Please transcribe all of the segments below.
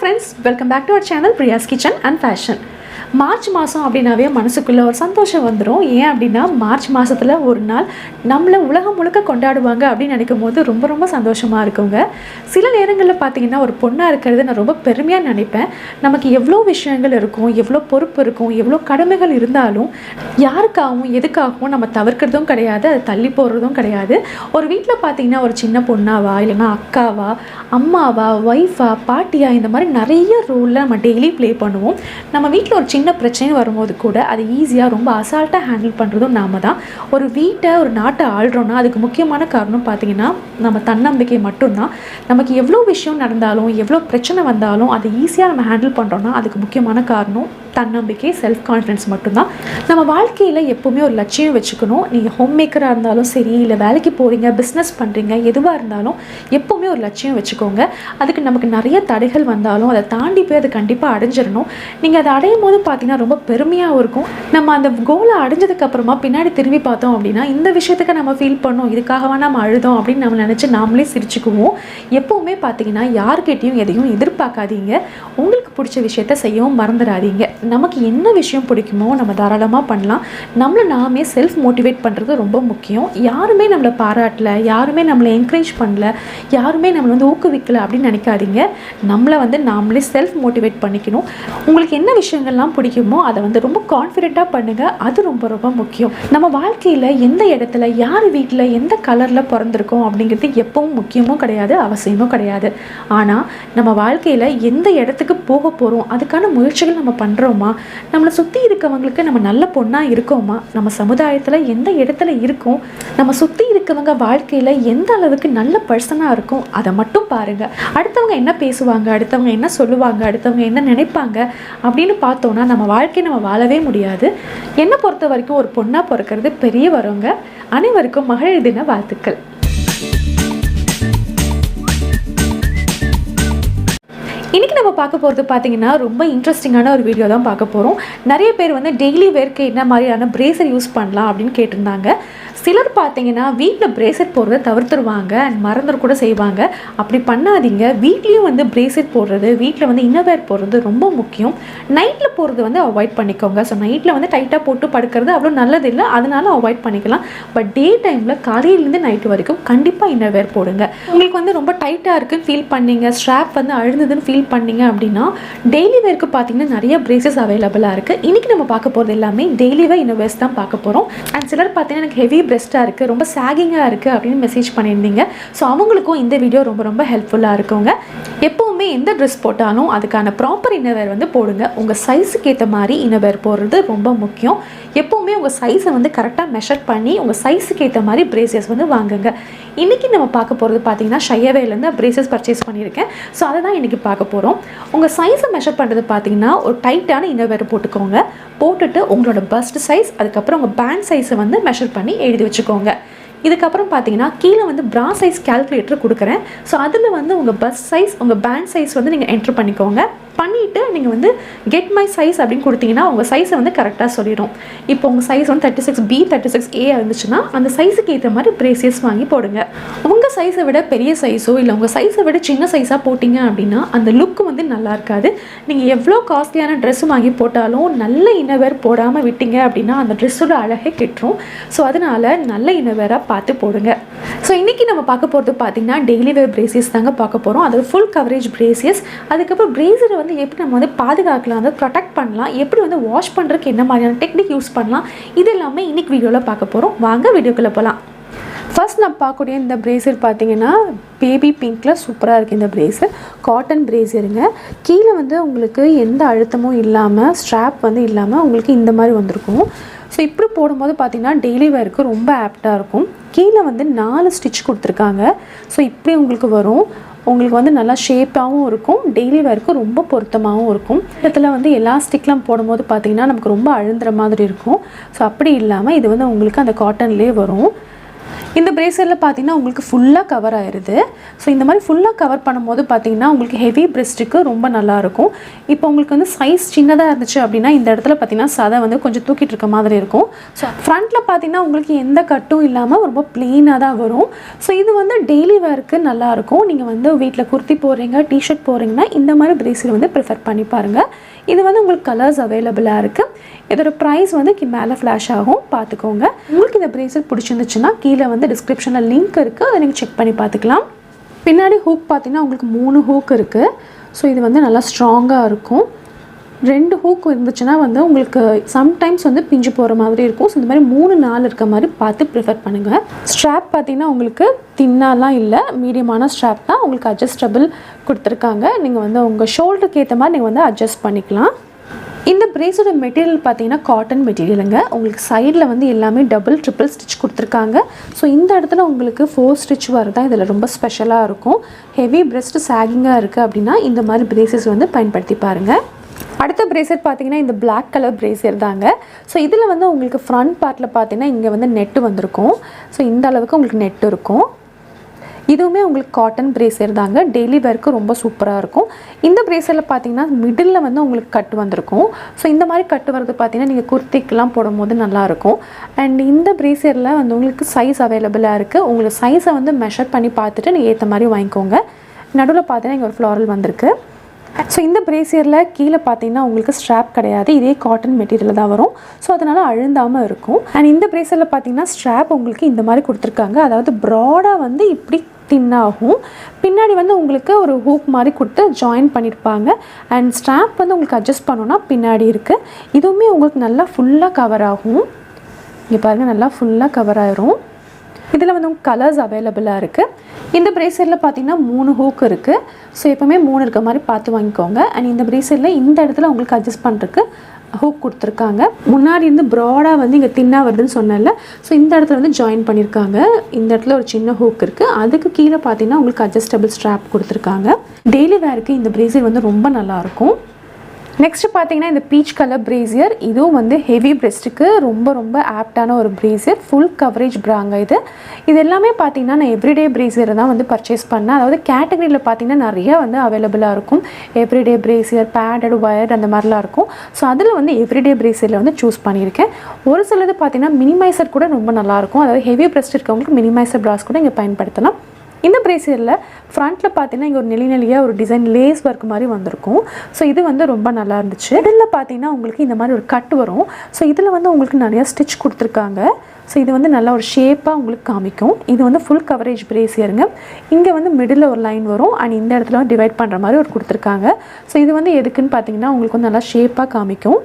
friends, welcome back to our channel Priya's Kitchen and Fashion. March மாதம் அப்படின்னாவே மனசுக்குள்ளே ஒரு சந்தோஷம் வந்துடும். ஏன் அப்படின்னா மார்ச் மாதத்தில் ஒரு நாள் நம்மளை உலகம் முழுக்க கொண்டாடுவாங்க அப்படின்னு நினைக்கும் போது ரொம்ப ரொம்ப சந்தோஷமாக இருக்குங்க. சில நேரங்களில் பார்த்திங்கன்னா ஒரு பொண்ணாக இருக்கிறது நான் ரொம்ப பெருமையாக நினைப்பேன். நமக்கு எவ்வளோ விஷயங்கள் இருக்கும், எவ்வளோ பொறுப்பு இருக்கும், எவ்வளோ கடமைகள் இருந்தாலும் யாருக்காகவும் எதுக்காகவும் நம்ம தவிர்க்கிறதும் கிடையாது, அது தள்ளி போடுறதும் கிடையாது. ஒரு வீட்டில் பார்த்திங்கன்னா ஒரு சின்ன பொண்ணாவா இல்லைன்னா அக்காவா அம்மாவா ஒய்ஃபா பாட்டியா இந்த மாதிரி நிறைய ரோலில் நம்ம டெய்லி ப்ளே பண்ணுவோம். நம்ம வீட்டில் ஒரு சின்ன பிரச்சனை வரும்போது கூட அதை ஈஸியாக ரொம்ப அசால்ட்டாக ஹேண்டில் பண்ணுறதும் நாம தான். ஒரு வீட்டை ஒரு நாட்டை ஆள்றோன்னா அதுக்கு முக்கியமான காரணம் பார்த்திங்கன்னா நம்ம தன்னம்பிக்கை மட்டும்தான். நமக்கு எவ்வளோ விஷயம் நடந்தாலும் எவ்வளோ பிரச்சனை வந்தாலும் அதை ஈஸியாக நம்ம ஹேண்டில் பண்ணுறோன்னா அதுக்கு முக்கியமான காரணம் தன்னம்பிக்கை, செல்ஃப் கான்ஃபிடன்ஸ் மட்டும்தான். நம்ம வாழ்க்கையில் எப்போவுமே ஒரு லட்சியம் வச்சுக்கணும். நீங்கள் ஹோம் மேக்கராக இருந்தாலும் சரி, இல்லை வேலைக்கு போகிறீங்க, பிஸ்னஸ் பண்ணுறீங்க, எதுவாக இருந்தாலும் எப்போவுமே ஒரு லட்சியம் வச்சுக்கோங்க. அதுக்கு நமக்கு நிறைய தடைகள் வந்தாலும் அதை தாண்டி போய் அதை கண்டிப்பாக அடைஞ்சிடணும். நீங்கள் அதை அடையும் போது பார்த்தீங்கன்னா ரொம்ப பெருமையாகவும் இருக்கும். நம்ம அந்த கோலை அடைஞ்சதுக்கப்புறமா பின்னாடி திரும்பி பார்த்தோம் அப்படின்னா இந்த விஷயத்துக்கு நம்ம ஃபீல் பண்ணோம், இதுக்காகவா நம்ம அழுதோம் அப்படின்னு நம்ம நினச்சி நாமளே சிரிச்சுக்குவோம். எப்போவுமே பார்த்தீங்கன்னா யார்கிட்டையும் எதையும் எதிர்பார்க்காதீங்க. உங்களுக்கு பிடிச்ச விஷயத்த செய்யவும் மறந்துடாதீங்க. நமக்கு என்ன விஷயம் பிடிக்குமோ நம்ம தாராளமாக பண்ணலாம். நம்மளை நாமே செல்ஃப் மோட்டிவேட் பண்ணுறது ரொம்ப முக்கியம். யாருமே நம்மளை பாராட்டலை, யாருமே நம்மளை என்கரேஜ் பண்ணல, யாருமே நம்மளை ஊக்குவிக்கலை அப்படின்னு நினைக்காதீங்க. நம்மளை நாமளே செல்ஃப் மோட்டிவேட் பண்ணிக்கணும். உங்களுக்கு என்ன விஷயங்கள்லாம் பிடிக்குமோ அதை ரொம்ப கான்ஃபிடென்ட்டாக பண்ணுங்கள். அது ரொம்ப ரொம்ப முக்கியம். நம்ம வாழ்க்கையில் எந்த இடத்துல யார் வீட்டில் எந்த கலரில் பிறந்திருக்கோம் அப்படிங்கிறது எப்பவும் முக்கியமும் கிடையாது, அவசியமும் கிடையாது. ஆனால் நம்ம வாழ்க்கையில் எந்த இடத்துக்கு போக போகிறோம், அதுக்கான முயற்சிகள் நம்ம பண்ணுறோமா, நம்மளை சுற்றி இருக்கவங்களுக்கு நம்ம நல்ல பொண்ணாக இருக்கோமா, நம்ம சமுதாயத்தில் எந்த இடத்துல இருக்கோம், நம்ம சுற்றி இருக்கவங்க வாழ்க்கையில் எந்த அளவுக்கு நல்ல பர்சனாக இருக்கும், அதை மட்டும் பாருங்கள். அடுத்தவங்க என்ன பேசுவாங்க, அடுத்தவங்க என்ன சொல்லுவாங்க, அடுத்தவங்க என்ன நினைப்பாங்க அப்படின்னு பார்த்தோன்னா நம்ம வாழ்க்கையை நம்ம வாழவே முடியாது. என்னை பொறுத்த வரைக்கும் ஒரு பொண்ணாக பிறக்கிறது பெரிய வரவங்க. அனைவருக்கும் மகளிர் தின வாழ்த்துக்கள். இன்றைக்கி நம்ம பார்க்க போகிறது பார்த்திங்கன்னா ரொம்ப இன்ட்ரெஸ்டிங்கான ஒரு வீடியோ தான் பார்க்க போகிறோம். நிறைய பேர் டெய்லி வேர்க்கு என்ன மாதிரியான பிரேசர் யூஸ் பண்ணலாம் அப்படின்னு கேட்டிருந்தாங்க. சிலர் பார்த்திங்கன்னா வீட்டில் பிரேசர் போடுறத தவிர்த்துருவாங்க அண்ட் மறந்துட கூட செய்வாங்க. அப்படி பண்ணாதீங்க. வீட்லேயும் பிரேசர் போடுறது, வீட்டில் இன்னர்வேர் போடுறது ரொம்ப முக்கியம். நைட்டில் போடுறது அவாய்ட் பண்ணிக்கோங்க. ஸோ நைட்டில் டைட்டாக போட்டு படுக்கிறது அவ்வளோ நல்லதில்லை, அதனால அவாய்ட் பண்ணிக்கலாம். பட் டே டைமில் காலையிலேருந்து நைட்டு வரைக்கும் கண்டிப்பாக இன்னர்வேர் போடுங்க. உங்களுக்கு ரொம்ப டைட்டாக இருக்குன்னு ஃபீல் பண்ணீங்க, ஸ்ட்ராப் அழுந்ததுன்னு ஃபீல் பண்ணீங்க அப்படின்னா டெய்லி வேர்க்கு பார்த்தீங்கன்னா நிறைய பிரேசஸ் அவைலபிளாக இருக்குது. இன்றைக்கி நம்ம பார்க்க போகிறது எல்லாமே டெய்லி வேர் இன்னர்வேர்ஸ் தான் பார்க்க போகிறோம். அண்ட் சிலர் பார்த்தீங்கன்னா எனக்கு ஹெவி பிரெஸ்ட்டாக இருக்குது, ரொம்ப சாகிங்காக இருக்குது அப்படின்னு மெசேஜ் பண்ணியிருந்தீங்க. ஸோ அவங்களுக்கும் இந்த வீடியோ ரொம்ப ரொம்ப ஹெல்ப்ஃபுல்லாக இருக்குங்க. எப்போவுமே எந்த ட்ரெஸ் போட்டாலும் அதுக்கான ப்ராப்பர் இன்னர்வேர் போடுங்க. உங்கள் சைஸுக்கு ஏற்ற மாதிரி இன்னர்வேர் போடுறது ரொம்ப முக்கியம். எப்போவுமே உங்கள் சைஸை கரெக்டாக மெஷர் பண்ணி உங்கள் சைஸுக்கு ஏற்ற மாதிரி பிரேசஸ் வாங்குங்க. இன்றைக்கி நம்ம பார்க்க போகிறது பார்த்தீங்கன்னா ஷயவேலேருந்து பிரேசஸ் பர்ச்சேஸ் பண்ணியிருக்கேன். ஸோ அதை தான் இன்றைக்கி பார்க்க போகிறோம். உங்கள் சைஸை மெஷர் பண்ணுறது பார்த்தீங்கன்னா ஒரு டைட்டான இன்னர்வேர் போட்டுக்கோங்க. போட்டுட்டு உங்களோட பஸ்ட் சைஸ், அதுக்கப்புறம் உங்கள் பேண்ட் சைஸை மெஷர் பண்ணி எழுதி வச்சுக்கோங்க. இதுக்கப்புறம் பார்த்தீங்கன்னா கீழே ப்ரா சைஸ் கால்குலேட்டர் கொடுக்குறேன். ஸோ அதில் உங்கள் பஸ் சைஸ், உங்கள் பேண்ட் சைஸ் நீங்கள் என்ட்ரு பண்ணிக்கோங்க. பண்ணிவிட்டு நீங்கள் கெட் மை சைஸ் அப்படின்னு கொடுத்தீங்கன்னா உங்கள் சைஸை கரெக்டாக சொல்லிடும். இப்போ உங்கள் சைஸ் 36B 36A இருந்துச்சுன்னா அந்த சைஸுக்கு ஏற்ற மாதிரி பிரேசஸ் வாங்கி போடுங்க. உங்கள் சைஸை விட பெரிய சைஸோ இல்லை உங்கள் சைஸை விட சின்ன சைஸாக போட்டிங்க அப்படின்னா அந்த லுக்கு நல்லா இருக்காது. நீங்கள் எவ்வளோ காஸ்ட்லியான ட்ரெஸ் வாங்கி போட்டாலும் நல்ல இன்னர்வேர் போடாமல் விட்டீங்க அப்படின்னா அந்த ட்ரெஸ்ஸோட அழகே கெட்டுரும். ஸோ அதனால் நல்ல இன்னர்வேராக பார்த்து போடுங்க. ஸோ இன்றைக்கி நம்ம பார்க்க போகிறது பார்த்திங்கன்னா டெய்லி வேர் பிரேசஸ் தாங்க பார்க்க போகிறோம். அது ஃபுல் கவரேஜ் பிரேசஸ். அதுக்கப்புறம் பிரேசரை எப்படி நம்ம பாதுகாக்கலாம், ப்ரொடெக்ட் பண்ணலாம், எப்படி வாஷ் பண்ணுறதுக்கு என்ன மாதிரியான டெக்னிக் யூஸ் பண்ணலாம், இது எல்லாமே இன்றைக்கி வீடியோவில் பார்க்க போகிறோம். வாங்க வீடியோக்குள்ளே போகலாம். ஃபர்ஸ்ட் நான் பார்க்கக்கூடிய இந்த பிரேசர் பார்த்தீங்கன்னா பேபி பிங்க்கில் சூப்பராக இருக்குது. இந்த பிரேசர் காட்டன் பிரேசருங்க. கீழே உங்களுக்கு எந்த அழுத்தமும் இல்லாமல் ஸ்ட்ராப் இல்லாமல் உங்களுக்கு இந்த மாதிரி வந்திருக்கும். ஸோ இப்படி போடும்போது பார்த்திங்கன்னா டெய்லி வேருக்கு ரொம்ப ஆப்டாக இருக்கும். கீழே 4 ஸ்டிச் கொடுத்துருக்காங்க. ஸோ இப்படி உங்களுக்கு வரும். உங்களுக்கு நல்லா ஷேப்பாகவும் இருக்கும், டெய்லி வேருக்கு ரொம்ப பொருத்தமாகவும் இருக்கும். இடத்துல எலாஸ்டிக்லாம் போடும்போது பார்த்திங்கன்னா நமக்கு ரொம்ப அழுந்துற மாதிரி இருக்கும். ஸோ அப்படி இல்லாமல் இது உங்களுக்கு அந்த காட்டன்லேயே வரும். இந்த பிரேசரில் பார்த்தீங்கன்னா உங்களுக்கு ஃபுல்லாக கவர் ஆயிடுது. ஸோ இந்த மாதிரி ஃபுல்லாக கவர் பண்ணும்போது பார்த்தீங்கன்னா உங்களுக்கு ஹெவி பிரெஸ்ட்டுக்கு ரொம்ப நல்லாயிருக்கும். இப்போ உங்களுக்கு வந்து சைஸ் சின்னதாக இருந்துச்சு அப்படின்னா இந்த இடத்துல பார்த்தீங்கன்னா சதை வந்து கொஞ்சம் தூக்கிட்டு இருக்க மாதிரி இருக்கும். ஸோ ஃப்ரண்ட்டில் பார்த்தீங்கன்னா உங்களுக்கு எந்த கட்டும் இல்லாமல் ரொம்ப ப்ளெயினாக தான் வரும். ஸோ இது வந்து டெய்லி வேருக்கு நல்லாயிருக்கும். நீங்கள் வந்து வீட்டில் குர்த்தி போடுறீங்க, டிஷர்ட் போடுறீங்கன்னா இந்த மாதிரி பிரேசர் வந்து ப்ரிஃபர் பண்ணி பாருங்கள். இது வந்து உங்களுக்கு கலர்ஸ் அவைலபிளாக இருக்குது. இதோட ப்ரைஸ் வந்து மேலே ஃப்ளாஷ் ஆகும், பார்த்துக்கோங்க. உங்களுக்கு இந்த பிரேசர் பிடிச்சிருந்துச்சுன்னா கீழே வந்து டிஸ்கிரிப்ஷனில் லிங்க் இருக்குது, அதை நீங்கள் செக் பண்ணி பார்த்துக்கலாம். பின்னாடி ஹூக் பார்த்தீங்கன்னா உங்களுக்கு 3 ஹூக் இருக்குது. ஸோ இது வந்து நல்லா ஸ்ட்ராங்காக இருக்கும். 2 ஹூக் இருந்துச்சுன்னா வந்து உங்களுக்கு சம்டைம்ஸ் வந்து பிஞ்சு போகிற மாதிரி இருக்கும். ஸோ இந்த மாதிரி 3-4 இருக்க மாதிரி பார்த்து ப்ரிஃபர் பண்ணுங்கள். ஸ்ட்ராப் பார்த்தீங்கன்னா உங்களுக்கு தின்னாலாம் இல்லை, மீடியமான ஸ்ட்ராப் தான். உங்களுக்கு அட்ஜஸ்டபிள் கொடுத்துருக்காங்க. நீங்கள் வந்து உங்கள் ஷோல்டருக்கு ஏற்ற மாதிரி நீங்கள் வந்து அட்ஜஸ்ட் பண்ணிக்கலாம். இந்த பிரேஸோட மெட்டீரியல் பார்த்தீங்கன்னா காட்டன் மெட்டீரியலுங்க. உங்களுக்கு சைடில் வந்து எல்லாமே டபுள் ட்ரிபிள் ஸ்டிச் கொடுத்துருக்காங்க. ஸோ இந்த இடத்துல உங்களுக்கு 4 ஸ்டிச் வரதான் இதில் ரொம்ப ஸ்பெஷலாக இருக்கும். ஹெவி பிரெஸ்ட் சாகிங்காக இருக்குது அப்படின்னா இந்த மாதிரி பிரேசஸ் வந்து பயன்படுத்தி பாருங்கள். அடுத்த பிரேசர் பார்த்தீங்கன்னா இந்த பிளாக் கலர் பிரேசர் தாங்க. ஸோ இதில் வந்து உங்களுக்கு ஃப்ரண்ட் பார்ட்டில் பார்த்தீங்கன்னா இங்கே வந்து நெட்டு வந்திருக்கும். ஸோ இந்த அளவுக்கு உங்களுக்கு நெட் இருக்கும். இதுவுமே உங்களுக்கு காட்டன் பிரேசர் தாங்க. டெய்லி வேருக்கு ரொம்ப சூப்பராக இருக்கும். இந்த பிரேசரில் பார்த்தீங்கன்னா மிடில் வந்து உங்களுக்கு கட்டு வந்திருக்கும். ஸோ இந்த மாதிரி கட்டு வரது பார்த்தீங்கன்னா நீங்கள் குர்த்திக்கெலாம் போடும்போது நல்லாயிருக்கும். அண்ட் இந்த பிரேசரில் வந்து உங்களுக்கு சைஸ் அவைலபிளாக இருக்குது. உங்களுக்கு சைஸை வந்து மெஷர் பண்ணி பார்த்துட்டு நீங்கள் ஏற்ற மாதிரி வாங்கிக்கோங்க. நடுவில் பார்த்தீங்கன்னா இங்கே ஒரு ஃப்ளாரல் வந்திருக்கு. ஸோ இந்த பிரேசியரில் கீழே பார்த்தீங்கன்னா உங்களுக்கு ஸ்ட்ராப் கிடையாது, இதே காட்டன் மெட்டீரியல் தான் வரும். ஸோ அதனால் அழுந்தாமல் இருக்கும். அண்ட் இந்த பிரேசரில் பார்த்தீங்கன்னா ஸ்ட்ராப் உங்களுக்கு இந்த மாதிரி கொடுத்துருக்காங்க. அதாவது ப்ராடாக வந்து இப்படி தின்னாகும். பின்னாடி வந்து உங்களுக்கு ஒரு ஹூக் மாதிரி கொடுத்து ஜாயின் பண்ணியிருப்பாங்க. அண்ட் ஸ்ட்ராப் வந்து உங்களுக்கு அட்ஜஸ்ட் பண்ணோன்னா பின்னாடி இருக்குது. இதுவுமே உங்களுக்கு நல்லா ஃபுல்லாக கவர் ஆகும். இங்கே பாருங்கள், நல்லா ஃபுல்லாக கவர் ஆயிரும். இதில் வந்து உங்களுக்கு கலர்ஸ் அவைலபிளாக இருக்குது. இந்த பிரேசரில் பார்த்தீங்கன்னா 3 ஹூக் இருக்குது. ஸோ எப்போவுமே 3 இருக்க மாதிரி பார்த்து வாங்கிக்கோங்க. அண்ட் இந்த பிரேசரில் இந்த இடத்துல உங்களுக்கு அட்ஜஸ்ட் பண்ணுறதுக்கு ஹூக் கொடுத்துருக்காங்க. முன்னாடி இருந்து ப்ராடாக வந்து இங்கே தின்னாக வருதுன்னு சொன்னேன்ல. ஸோ இந்த இடத்துல வந்து ஜாயின் பண்ணியிருக்காங்க. இந்த இடத்துல ஒரு சின்ன ஹூக் இருக்குது. அதுக்கு கீழே பார்த்தீங்கன்னா உங்களுக்கு அட்ஜஸ்டபிள் ஸ்ட்ராப் கொடுத்துருக்காங்க. டெய்லி வேருக்கு இந்த பிரேசர் வந்து ரொம்ப நல்லாயிருக்கும். நெக்ஸ்ட்டு பார்த்தீங்கன்னா இந்த பீச் கலர் பிரேசியர். இதுவும் வந்து ஹெவி பிரெஸ்ட்டுக்கு ரொம்ப ரொம்ப ஆப்டான ஒரு பிரேசியர். ஃபுல் கவரேஜ் ப்ராங்க இது எல்லாமே பார்த்தீங்கன்னா நான் எவ்ரிடே பிரேசியரை தான் வந்து பர்ச்சேஸ் பண்ணேன். அதாவது கேட்டகரியில் பார்த்தீங்கன்னா நிறையா வந்து அவைலபிளாக இருக்கும். எவ்ரிடே பிரேசியர், பேடட், ஒயர்ட் அந்த மாதிரிலாம் இருக்கும். ஸோ அதில் வந்து எவ்ரிடே பிரேசியரில் வந்து சூஸ் பண்ணியிருக்கேன். ஒரு சிலது பார்த்தீங்கன்னா மினிமைசர் கூட ரொம்ப நல்லாயிருக்கும். அதாவது ஹெவி பிரெஸ்ட் இருக்கவங்களுக்கு மினிமைசர் ப்ராஸ் கூட இங்கே பயன்படுத்தலாம். இந்த பிரேசியரில் ஃப்ரண்ட்டில் பார்த்தீங்கன்னா இங்கே ஒரு நெளியாக ஒரு டிசைன் லேஸ் ஒர்க் மாதிரி வந்திருக்கும். ஸோ இது வந்து ரொம்ப நல்லா இருந்துச்சு. இதில் பார்த்தீங்கன்னா உங்களுக்கு இந்த மாதிரி ஒரு கட் வரும். ஸோ இதில் வந்து உங்களுக்கு நிறையா ஸ்டிச் கொடுத்துருக்காங்க. ஸோ இது வந்து நல்லா ஒரு ஷேப்பாக உங்களுக்கு காமிக்கும். இது வந்து ஃபுல் கவரேஜ் பிரேசியருங்க. இங்கே வந்து மிடில் ஒரு லைன் வரும். அண்ட் இந்த இடத்துல வந்து டிவைட் பண்ணுற மாதிரி ஒரு கொடுத்துருக்காங்க. ஸோ இது வந்து எதுக்குன்னு பார்த்தீங்கன்னா உங்களுக்கு வந்து நல்லா ஷேப்பாக காமிக்கும்.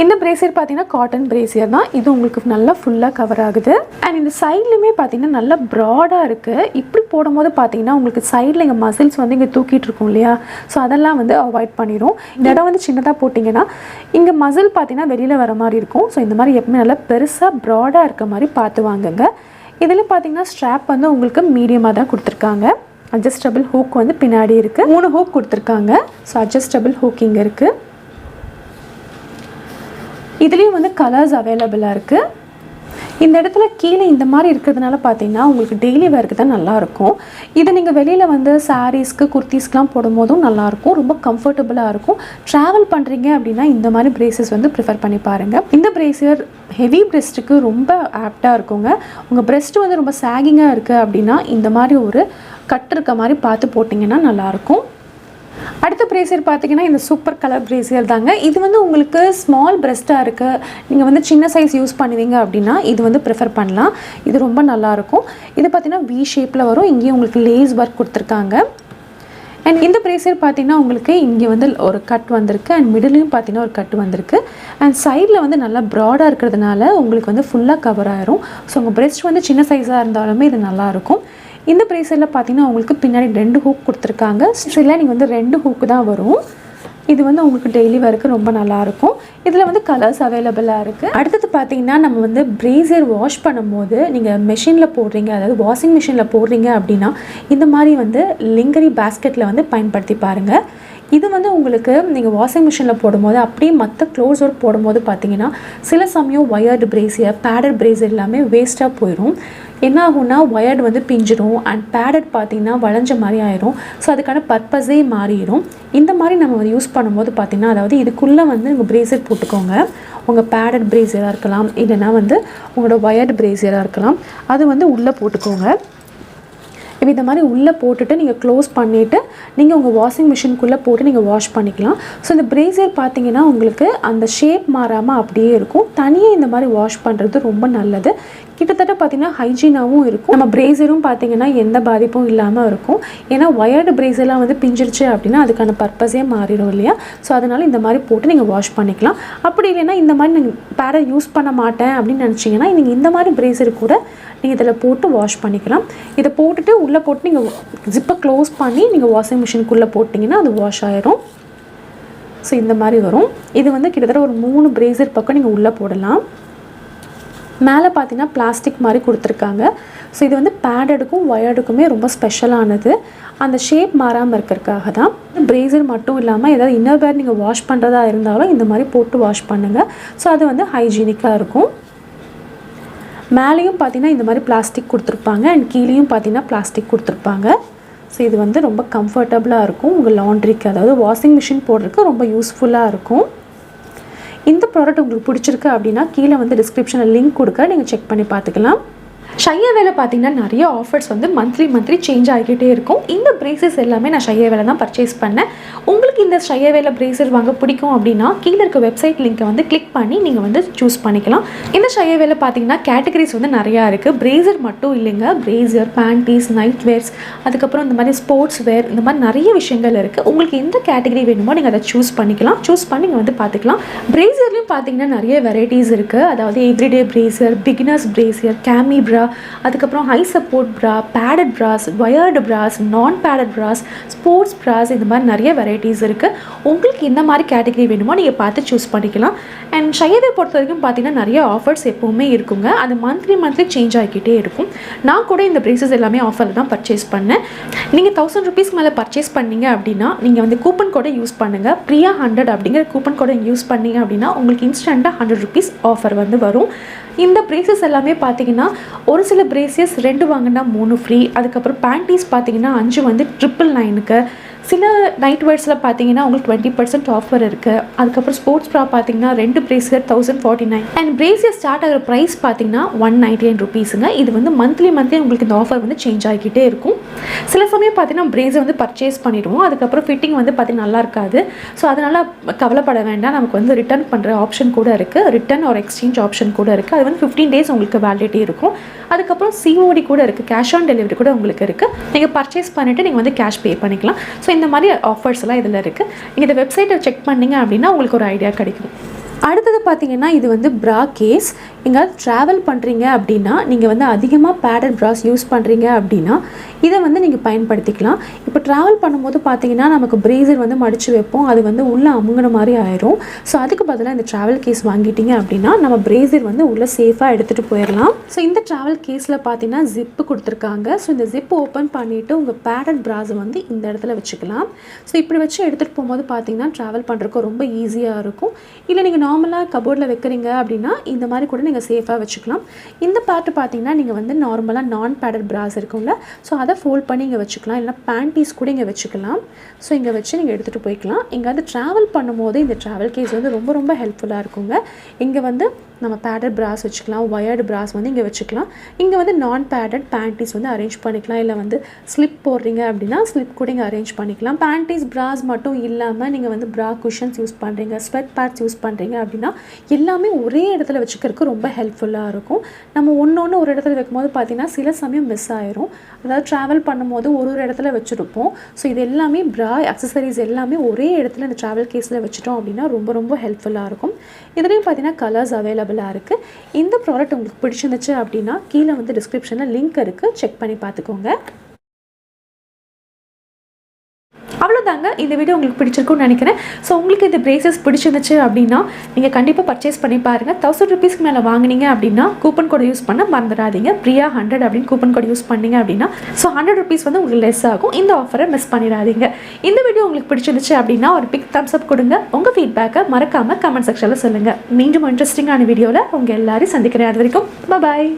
இந்த பிரேசியர் பார்த்தீங்கன்னா காட்டன் பிரேசியர் தான். இது உங்களுக்கு நல்லா ஃபுல்லாக கவர் ஆகுது. அண்ட் இந்த சைட்லையுமே பார்த்தீங்கன்னா நல்லா ப்ராடாக இருக்குது. இப்படி போடும்போது பார்த்தீங்கன்னா உங்களுக்கு சைடில் இங்கே மசில்ஸ் வந்து இங்கே தூக்கிட்டு இருக்கும் இல்லையா. ஸோ அதெல்லாம் வந்து அவாய்ட் பண்ணிடும். இந்த இடம் வந்து சின்னதாக போட்டிங்கன்னா இங்கே மசில் பார்த்தீங்கன்னா வெளியில் வர மாதிரி இருக்கும். ஸோ இந்த மாதிரி எப்பவுமே நல்லா பெருசாக ப்ராடாக இருக்க மாதிரி பார்த்து வாங்குங்க. இதில் பார்த்தீங்கன்னா ஸ்ட்ராப் வந்து உங்களுக்கு மீடியமாக தான் கொடுத்துருக்காங்க. அட்ஜஸ்டபிள் ஹூக் வந்து பின்னாடி இருக்குது. 3 ஹூக் கொடுத்துருக்காங்க. ஸோ அட்ஜஸ்டபிள் ஹூக் இங்கே இருக்குது. இதுலேயும் வந்து கலர்ஸ் அவைலபிளாக இருக்குது. இந்த இடத்துல கீழே இந்த மாதிரி இருக்கிறதுனால பார்த்தீங்கன்னா உங்களுக்கு டெய்லி வேருக்கு தான் நல்லாயிருக்கும். இதை நீங்கள் வெளியில் வந்து சாரீஸ்க்கு குர்த்திஸ்க்கெலாம் போடும்போதும் நல்லாயிருக்கும். ரொம்ப கம்ஃபர்டபுளாக இருக்கும். ட்ராவல் பண்ணுறீங்க அப்படின்னா இந்த மாதிரி பிரேசஸ் வந்து ப்ரிஃபர் பண்ணி பாருங்கள். இந்த பிரேசர் ஹெவி பிரெஸ்ட்டுக்கு ரொம்ப ஆப்டாக இருக்குங்க. உங்கள் பிரெஸ்ட்டு வந்து ரொம்ப சாகிங்காக இருக்குது அப்படின்னா இந்த மாதிரி ஒரு கட் இருக்க மாதிரி பார்த்து போட்டிங்கன்னா நல்லாயிருக்கும். அடுத்த பிரேசியர் பார்த்தீங்கன்னா இந்த சூப்பர் கலர் பிரேசியர் தாங்க. இது வந்து உங்களுக்கு ஸ்மால் பிரெஸ்ட்டாக இருக்குது, நீங்கள் வந்து சின்ன சைஸ் யூஸ் பண்ணுவீங்க அப்படின்னா இது வந்து ப்ரிஃபர் பண்ணலாம். இது ரொம்ப நல்லாயிருக்கும். இது பார்த்தீங்கன்னா வி ஷேப்பில் வரும். இங்கேயும் உங்களுக்கு லேஸ் ஒர்க் கொடுத்துருக்காங்க. அண்ட் இந்த பிரேசியர் பார்த்தீங்கன்னா உங்களுக்கு இங்கே வந்து ஒரு கட் வந்திருக்கு. அண்ட் மிடிலையும் பார்த்தீங்கன்னா ஒரு கட் வந்திருக்கு. அண்ட் சைடில் வந்து நல்லா ப்ராடாக இருக்கிறதுனால உங்களுக்கு வந்து ஃபுல்லாக கவர் ஆயிரும். ஸோ உங்கள் பிரெஸ்ட் வந்து சின்ன சைஸாக இருந்தாலுமே இது நல்லாயிருக்கும். இந்த பிரேசரில் பார்த்தீங்கன்னா உங்களுக்கு பின்னாடி 2 ஹூக் கொடுத்துருக்காங்க. ஸ்டில் நீங்கள் வந்து 2 ஹூக்கு தான் வரும். இது வந்து உங்களுக்கு டெய்லி வேருக்கு ரொம்ப நல்லாயிருக்கும். இதில் வந்து கலர்ஸ் அவைலபிளாக இருக்குது. அடுத்தது பார்த்தீங்கன்னா நம்ம வந்து பிரேசியர் வாஷ் பண்ணும்போது நீங்கள் மெஷினில் போடுறீங்க, அதாவது வாஷிங் மிஷினில் போடுறீங்க அப்படின்னா இந்த மாதிரி வந்து லிங்கரி பேஸ்கெட்டில் வந்து பயன்படுத்தி பாருங்கள். இது வந்து உங்களுக்கு நீங்கள் வாஷிங் மிஷினில் போடும்போது அப்படியே மற்ற க்ளோத்ஸோடு போடும்போது பார்த்தீங்கன்னா சில சமயம் ஒயர்டு பிரேசியர் பேடட் பிரேசியர் எல்லாமே வேஸ்ட்டாக போயிடும். என்ன ஆகும்னா ஒயர்டு வந்து பிஞ்சிடும் அண்ட் பேடட் பார்த்திங்கன்னா வளைஞ்ச மாதிரி ஆயிரும். ஸோ அதுக்கான பர்பஸே மாறிடும். இந்த மாதிரி நம்ம வந்து யூஸ் பண்ணும்போது பார்த்திங்கன்னா அதாவது இதுக்குள்ளே வந்து நீங்கள் பிரேசியர் போட்டுக்கோங்க. உங்கள் பேடட் பிரேசியராக இருக்கலாம், இல்லைனா வந்து உங்களோட ஒயர்டு பிரேசியராக இருக்கலாம். அது வந்து உள்ளே போட்டுக்கோங்க. இப்போ இந்த மாதிரி உள்ளே போட்டுட்டு நீங்கள் க்ளோஸ் பண்ணிவிட்டு நீங்கள் உங்கள் வாஷிங் மிஷினுக்குள்ளே போட்டு நீங்கள் வாஷ் பண்ணிக்கலாம். ஸோ இந்த பிரேசியர் பார்த்தீங்கன்னா உங்களுக்கு அந்த ஷேப் மாறாமல் அப்படியே இருக்கும். தனியாக இந்த மாதிரி வாஷ் பண்ணுறது ரொம்ப நல்லது. கிட்டத்தட்ட பார்த்திங்கன்னா ஹைஜீனாகவும் இருக்கும். நம்ம பிரேசரும் பார்த்திங்கன்னா எந்த பாதிப்பும் இல்லாமல் இருக்கும். ஏன்னா ஒயர்டு பிரேசர்லாம் வந்து பிஞ்சிருச்சு அப்படின்னா அதுக்கான பர்பஸே மாறிடும் இல்லையா. ஸோ அதனால் இந்த மாதிரி போட்டு நீங்கள் வாஷ் பண்ணிக்கலாம். அப்படி இல்லைன்னா இந்த மாதிரி நீங்கள் பேடை யூஸ் பண்ண மாட்டேன் அப்படின்னு நினச்சிங்கன்னா நீங்கள் இந்த மாதிரி பிரேசர் கூட நீங்கள் இதில் போட்டு வாஷ் பண்ணிக்கலாம். இதை போட்டுட்டு உள்ளே போட்டு நீங்கள் ஜிப்பை க்ளோஸ் பண்ணி நீங்கள் வாஷிங் மிஷினுக்குள்ளே போட்டிங்கன்னா அது வாஷ் ஆயிரும். ஸோ இந்த மாதிரி வரும். இது வந்து கிட்டத்தட்ட ஒரு 3 பிரேசர் பக்கம் நீங்கள் உள்ளே போடலாம். மேலே பார்த்தீங்கன்னா பிளாஸ்டிக் மாதிரி கொடுத்துருக்காங்க. ஸோ இது வந்து பேடடுக்கும் ஒயர்டுக்குமே ரொம்ப ஸ்பெஷலானது. அந்த ஷேப் மாறாமல் இருக்கிறதுக்காக தான். பிரேசர் மட்டும் இல்லாமல் ஏதாவது இன்னர் வேர் நீங்கள் வாஷ் பண்ணுறதா இருந்தாலும் இந்த மாதிரி போட்டு வாஷ் பண்ணுங்கள். ஸோ அது வந்து ஹைஜீனிக்காக இருக்கும். மேலேயும் பார்த்திங்கன்னா இந்த மாதிரி பிளாஸ்டிக் கொடுத்துருப்பாங்க அண்ட் கீழேயும் பார்த்திங்கன்னா பிளாஸ்டிக் கொடுத்துருப்பாங்க. ஸோ இது வந்து ரொம்ப கம்ஃபர்டபுளாக இருக்கும் உங்கள் லாண்ட்ரிக்கு, அதாவது வாஷிங் மிஷின் போடுறதுக்கு ரொம்ப யூஸ்ஃபுல்லாக இருக்கும். இந்த ப்ராடக்ட் உங்களுக்கு பிடிச்சிருக்கு அப்படின்னா கீழே வந்து டிஸ்கிரிப்ஷனில் லிங்க் கொடுக்க நீங்கள் செக் பண்ணி பார்த்துக்கலாம். ஷையவேல பார்த்தீங்கன்னா நிறைய ஆஃபர்ஸ் வந்து மந்த்லி சேஞ்ச் ஆகிக்கிட்டே இருக்கும். இந்த பிரேசஸ் எல்லாமே நான் ஷையவேல தான் பர்ச்சேஸ் பண்ணேன். உங்களுக்கு இந்த ஷையவேல பிரேசர் வாங்க பிடிக்கும் அப்படின்னா கீழே இருக்க வெப்சைட் லிங்க்கை வந்து கிளிக் பண்ணி நீங்கள் வந்து சூஸ் பண்ணிக்கலாம். இந்த ஷையவேல பார்த்தீங்கன்னா கேட்டகரிஸ் வந்து நிறையா இருக்குது. பிரேசர் மட்டும் இல்லைங்க, பிரேசர், பேண்டீஸ், நைட் வேர்ஸ், அதுக்கப்புறம் இந்த மாதிரி ஸ்போர்ட்ஸ் வேர், இந்த மாதிரி நிறைய விஷயங்கள் இருக்குது. உங்களுக்கு எந்த கேட்டகரி வேணுமோ நீங்கள் அதை சூஸ் பண்ணிக்கலாம். சூஸ் பண்ணி நீங்கள் வந்து பார்த்துக்கலாம். பிரேசர்லையும் பார்த்தீங்கன்னா நிறைய வெரைட்டிஸ் இருக்குது. அதாவது எவ்ரிடே பிரேசர், பிகினர்ஸ் பிரேசர், கேமி ப்ரா, அதுக்கப்புறம் ஹை சப்போர்ட் ப்ரா, பேடட் ப்ராஸ், ஒயர்டு ப்ராஸ், நான் பேடட் ப்ராஸ், ஸ்போர்ட்ஸ் ப்ராஸ், இந்த மாதிரி நிறைய வெரைட்டிஸ் இருக்குது. உங்களுக்கு என்ன மாதிரி கேட்டகரி வேணுமோ நீங்கள் பார்த்து சூஸ் பண்ணிக்கலாம். அண்ட் ஷையவே பொறுத்த வரைக்கும் பார்த்தீங்கன்னா நிறைய ஆஃபர்ஸ் எப்போவுமே இருக்குங்க. அது மந்த்லி சேஞ்ச் ஆகிக்கிட்டே இருக்கும். நான் கூட இந்த ப்ரைஸஸ் எல்லாமே ஆஃபரில் தான் பர்ச்சேஸ் பண்ணேன். நீங்கள் 1000 rupees மேலே பர்ச்சேஸ் பண்ணீங்க அப்படின்னா நீங்கள் வந்து கூப்பன் கோடை யூஸ் பண்ணுங்கள். Priya100 அப்படிங்கிற கூப்பன் கோடை யூஸ் பண்ணீங்க அப்படின்னா உங்களுக்கு இன்ஸ்டண்ட்டாக 100 rupees ஆஃபர் வந்து வரும். இந்த பிரேசஸ் எல்லாமே பார்த்தீங்கன்னா ஒரு சில பிரேசஸ் 2 வாங்கினா 3 ஃப்ரீ. அதுக்கப்புறம் பேண்டீஸ் பார்த்தீங்கன்னா 5 வந்து 999க்கு. சில நைட் வேர்ஸில் பார்த்தீங்கன்னா உங்களுக்கு 20% ஆஃபர் இருக்குது. அதுக்கப்புறம் ஸ்போர்ட்ஸ் ப்ரா பார்த்தீங்கன்னா 2 பிரேசர் 1049 அண்ட் பிரேசர் ஸ்டார்ட் ஆகிற ப்ரைஸ் பார்த்தீங்கன்னா 199 rupeesங்க. இது வந்து மந்த்லி உங்களுக்கு இந்த ஆஃபர் வந்து சேஞ்ச் ஆகிக்கிட்டே இருக்கும். சில சமயம் பார்த்தீங்கன்னா பிரேசர் வந்து பர்ச்சேஸ் பண்ணிடுவோம். அதுக்கப்புறம் ஃபிட்டிங் வந்து பார்த்தீங்கன்னா நல்லா இருக்காது. ஸோ அதனால் கவலைப்பட வேண்டாம். நமக்கு வந்து ரிட்டர்ன் பண்ணுற ஆப்ஷன் கூட இருக்குது. ரிட்டர்ன் ஒரு எக்ஸ்சேஞ்ச் ஆப்ஷன் கூட இருக்குது. அது வந்து 15 days உங்களுக்கு வேலிடிட்டி இருக்கும். அதுக்கப்புறம் COD கூட இருக்குது, கேஷ் ஆன் டெலிவரி கூட உங்களுக்கு இருக்குது. நீங்கள் பர்ச்சேஸ் பண்ணிவிட்டு நீங்கள் வந்து கேஷ் பே பண்ணிக்கலாம். ஸோ இந்த மாதிரி ஆஃபர்ஸ் எல்லாம் இதில் இருக்குது. நீங்கள் இந்த வெப்சைட்டை செக் பண்ணிங்க அப்படின்னா உங்களுக்கு ஒரு ஐடியா கிடைக்கும். அடுத்தது பார்த்தீங்கன்னா இது வந்து ப்ரா கேஸ். எங்கேயாவது ட்ராவல் பண்ணுறீங்க அப்படின்னா நீங்கள் வந்து அதிகமாக பேடட் ப்ராஸ் யூஸ் பண்ணுறீங்க அப்படின்னா இதை வந்து நீங்கள் பயன்படுத்திக்கலாம். இப்போ ட்ராவல் பண்ணும்போது பார்த்தீங்கன்னா நமக்கு பிரேசர் வந்து மடித்து வைப்போம், அது வந்து உள்ளே அமுங்கின மாதிரி ஆயிரும். ஸோ அதுக்கு பதிலாக இந்த ட்ராவல் கேஸ் வாங்கிட்டீங்க அப்படின்னா நம்ம பிரேசர் வந்து உள்ளே சேஃபாக எடுத்துகிட்டு போயிடலாம். ஸோ இந்த ட்ராவல் கேஸில் பார்த்தீங்கன்னா ஜிப்பு கொடுத்துருக்காங்க. ஸோ இந்த ஜிப்பு ஓப்பன் பண்ணிவிட்டு உங்கள் பேடட் ப்ராஸை வந்து இந்த இடத்துல வச்சுக்கலாம். ஸோ இப்படி வச்சு எடுத்துகிட்டு போகும்போது பார்த்தீங்கன்னா ட்ராவல் பண்ணுறதுக்கு ரொம்ப ஈஸியாக இருக்கும். இல்லை நீங்கள் நார்மலாக கபோர்டில் வைக்கிறீங்க அப்படின்னா இந்த மாதிரி கூட நீங்கள் சேஃபாக வச்சுக்கலாம். இந்த பார்ட்டு பார்த்தீங்கன்னா நீங்கள் வந்து நார்மலாக நான் பேடட் ப்ராஸ் இருக்கும்ல, ஸோ அதை ஃபோல்ட் பண்ணி இங்கே வச்சுக்கலாம். இல்லைனா பேண்டீஸ் கூட இங்கே வச்சுக்கலாம். ஸோ இங்கே வச்சு நீங்கள் எடுத்துகிட்டு போய்க்கலாம். எங்கேயாவது ட்ராவல் பண்ணும்போது இந்த ட்ராவல் கேஸ் வந்து ரொம்ப ஹெல்ப்ஃபுல்லாக இருக்குங்க. இங்கே வந்து நம்ம பேடட் ப்ராஸ் வச்சுக்கலாம், ஒயர்டு ப்ராஸ் வந்து இங்கே வச்சுக்கலாம். இங்கே வந்து நான் பேடட் பேண்டீஸ் வந்து அரேஞ்ச் பண்ணிக்கலாம். இல்லை வந்து ஸ்லிப் போடுறீங்க அப்படின்னா ஸ்லிப் கூட இங்கே அரேஞ்ச் பண்ணிக்கலாம். பேண்டீஸ் ப்ராஸ் மட்டும் இல்லாமல் நீங்கள் வந்து ப்ரா குஷன்ஸ் யூஸ் பண்ணுறீங்க, ஸ்வெட் பேட்ஸ் யூஸ் பண்ணுறீங்க அப்படின்னா எல்லாமே ஒரே இடத்துல வச்சுக்கிறதுக்கு ரொம்ப ஹெல்ப்ஃபுல்லாக இருக்கும். நம்ம ஒன்று ஒரு இடத்துல வைக்கும்போது பார்த்தீங்கன்னா சில சமயம் மிஸ் ஆயிரும். அதாவது ட்ராவல் பண்ணும்போது ஒரு இடத்துல வச்சுருப்போம். ஸோ இது எல்லாமே ப்ரா அக்சசரிஸ் எல்லாமே ஒரே இடத்துல இந்த ட்ராவல் கேஸில் வச்சுட்டோம் அப்படின்னா ரொம்ப ஹெல்ப்ஃபுல்லாக இருக்கும். இதுலேயும் பார்த்தீங்கன்னா கலர்ஸ் அவைலபிளாக இருக்குது. இந்த ப்ராடக்ட் உங்களுக்கு பிடிச்சிருந்துச்சு அப்படின்னா கீழே வந்து டிஸ்கிரிப்ஷனில் லிங்க் இருக்குது, செக் பண்ணி பார்த்துக்கோங்க. அவ்வளோதாங்க. இந்த வீடியோ உங்களுக்கு பிடிச்சிருக்கும்னு நினைக்கிறேன். ஸோ உங்களுக்கு இந்த பிரேசஸ் பிடிச்சிருந்துச்சு அப்படின்னா நீங்கள் கண்டிப்பாக பர்ச்சேஸ் பண்ணி பாருங்கள். 1000 rupeesக்கு மேலே வாங்கினீங்க அப்படின்னா கூப்பன் கோட் யூஸ் பண்ண மறந்துடாதீங்க. பிரியா100 அப்படின்னு கூப்பன் கோட் யூஸ் பண்ணீங்க அப்படின்னா ஸோ 100 rupees வந்து உங்களுக்கு லெஸ் ஆகும். இந்த ஆஃபரை மிஸ் பண்ணிடாதீங்க. இந்த வீடியோ உங்களுக்கு பிடிச்சிருந்துச்சு அப்படின்னா ஒரு பிக் தம்ஸ் அப் கொடுங்க. உங்கள் ஃபீட்பேக்கை மறக்காமல் கமெண்ட் செக்ஷனில் சொல்லுங்கள். மீண்டும் இன்ட்ரெஸ்டிங்கான வீடியோவில் உங்கள் எல்லாரையும் சந்திக்கிறேன். அது வரைக்கும் பாய்.